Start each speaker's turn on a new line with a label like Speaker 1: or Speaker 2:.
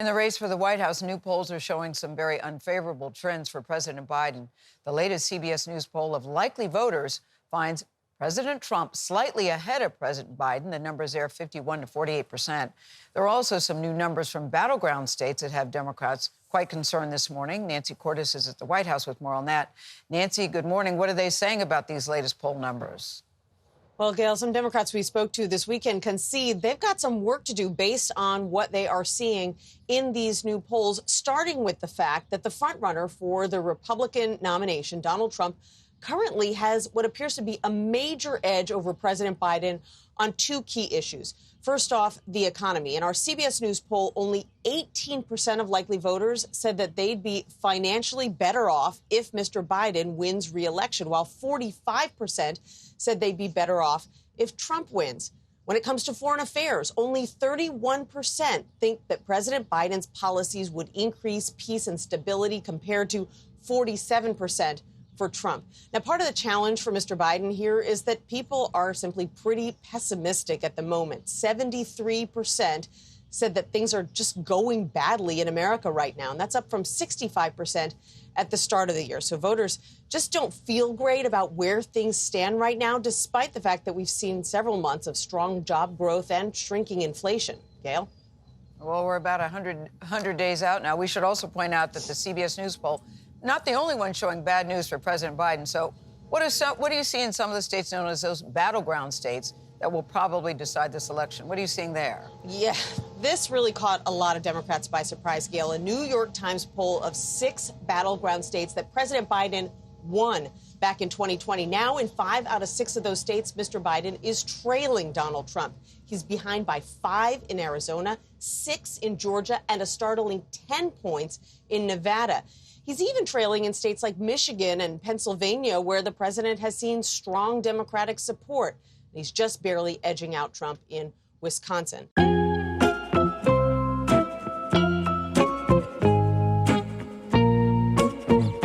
Speaker 1: In the race for the White House, new polls are showing some very unfavorable trends for President Biden. The latest CBS News poll of likely voters finds President Trump slightly ahead of President Biden. The numbers there, 51 to 48%. There are also some new numbers from battleground states that have Democrats quite concerned this morning. Nancy Cordes is at the White House with more on that. Nancy, good morning. What are they saying about these latest poll numbers?
Speaker 2: Well, Gail, some Democrats we spoke to this weekend concede they've got some work to do based on what they are seeing in these new polls, starting with the fact that the frontrunner for the Republican nomination, Donald Trump, currently has what appears to be a major edge over President Biden on two key issues. First off, the economy. In our CBS News poll, only 18% of likely voters said that they'd be financially better off if Mr. Biden wins re-election, while 45% said they'd be better off if Trump wins. When it comes to foreign affairs, only 31% think that President Biden's policies would increase peace and stability compared to 47% for Trump. Now, part of the challenge for Mr. Biden here is that people are simply pretty pessimistic at the moment. 73% said that things are just going badly in America right now, and that's up from 65% at the start of the year. So voters just don't feel great about where things stand right now, despite the fact that we've seen several months of strong job growth and shrinking inflation. Gail?
Speaker 1: Well, we're about 100 days out now. We should also point out that the CBS News poll, not the only one showing bad news for President Biden. So what do you see in some of the states known as those battleground states that will probably decide this election? What are you seeing there?
Speaker 2: Yeah, this really caught a lot of Democrats by surprise, Gail. A New York Times poll of 6 battleground states that President Biden won back in 2020. Now, in 5 out of 6 of those states, Mr. Biden is trailing Donald Trump. He's behind by 5 in Arizona, 6 in Georgia, and a startling 10 points in Nevada. He's even trailing in states like Michigan and Pennsylvania, where the president has seen strong Democratic support. He's just barely edging out Trump in Wisconsin.